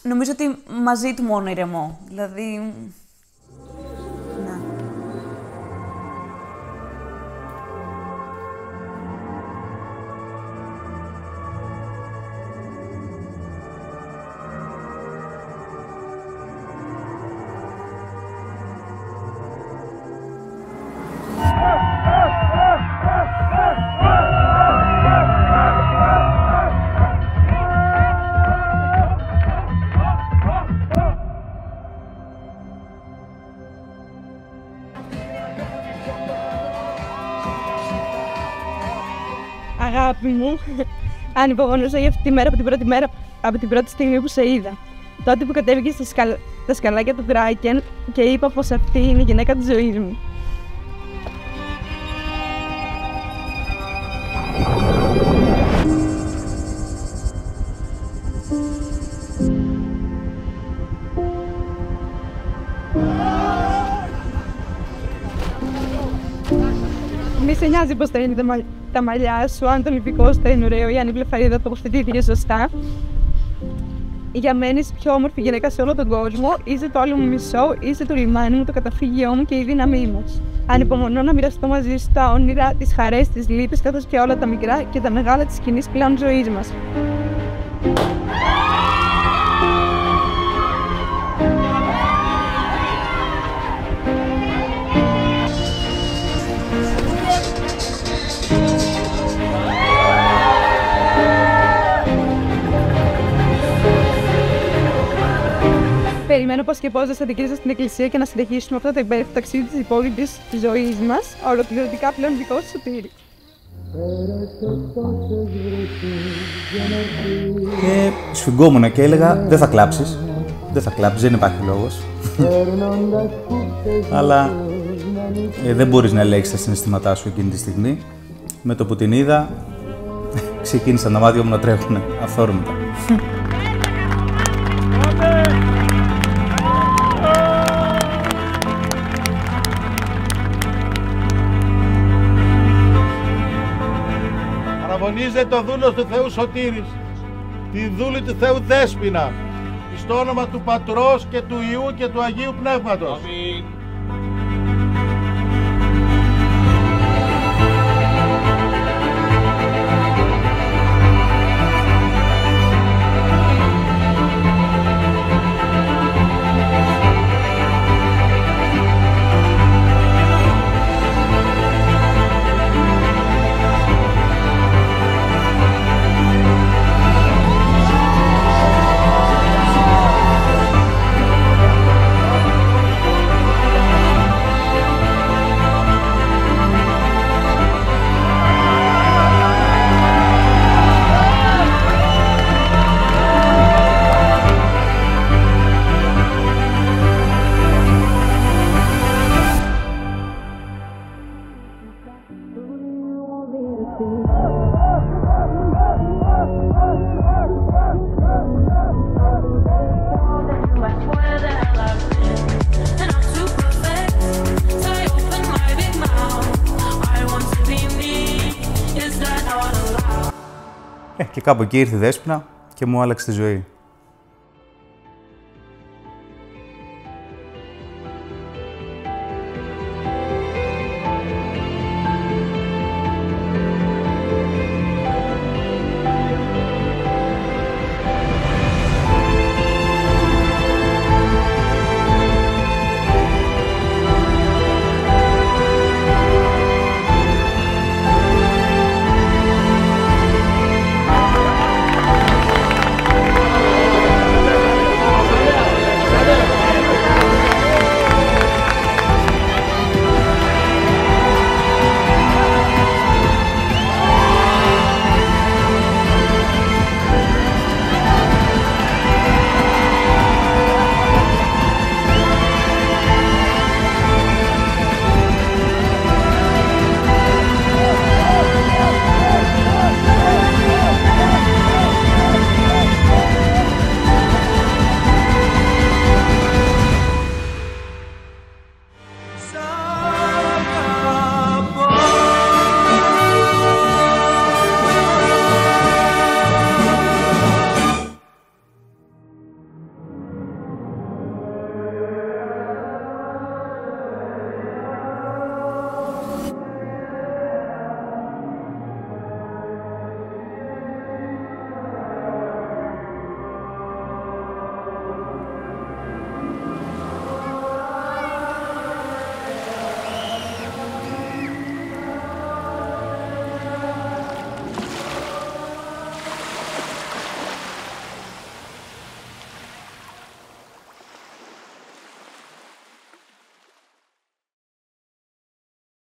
Νομίζω ότι μαζί του μόνο ηρεμώ. Δηλαδή... Ναι. Αγάπη μου, ανυπομονούσα για αυτή τη μέρα από την πρώτη στιγμή που σε είδα. Τότε που κατέβηκες στα σκαλάκια του Κράκεν και είπα πως αυτή είναι η γυναίκα της ζωής μου. Μη σε νοιάζει πως θα είναι τα μαλλιά σου, αν το λυπικό σου θα είναι ωραίο ή αν η βλεφαρίδα τοποθετήθηκε σωστά. Για μένα είσαι η πιο όμορφη γυναίκα σε όλο τον κόσμο. Είσαι το άλλο μου μισό, είσαι το λιμάνι μου, το καταφύγιό μου και η δύναμή μας. Ανυπομονώ να μοιραστώ μαζί σου τα όνειρα, τις χαρές, τις λύπες, καθώς και όλα τα μικρά και τα μεγάλα της κοινής πλέον ζωής μας. Περιμένω πως και πώς θα αντικρίζεσαι στην εκκλησία και να συνεχίσουμε αυτό το υπέροχο ταξίδι της υπόλοιπης ζωής μας, ολοκληρωτικά πλέον δικό σου Σωτήρη. Και σφιγγόμουν και έλεγα δεν θα κλάψεις, δεν υπάρχει λόγος. Αλλά δεν μπορείς να ελέγξεις τα συναισθήματά σου εκείνη τη στιγμή. Με το που την είδα, ξεκίνησαν τα μάτια μου να τρέχουν αυθόρμητα. Παραπονίζεται το δούλος του Θεού Σωτήρης, τη δούλη του Θεού Δέσποινα, στο όνομα του Πατρός και του Υιού και του Αγίου Πνεύματος. Αμήν. Και κάπου εκεί ήρθε η Δέσποινα και μου άλλαξε τη ζωή.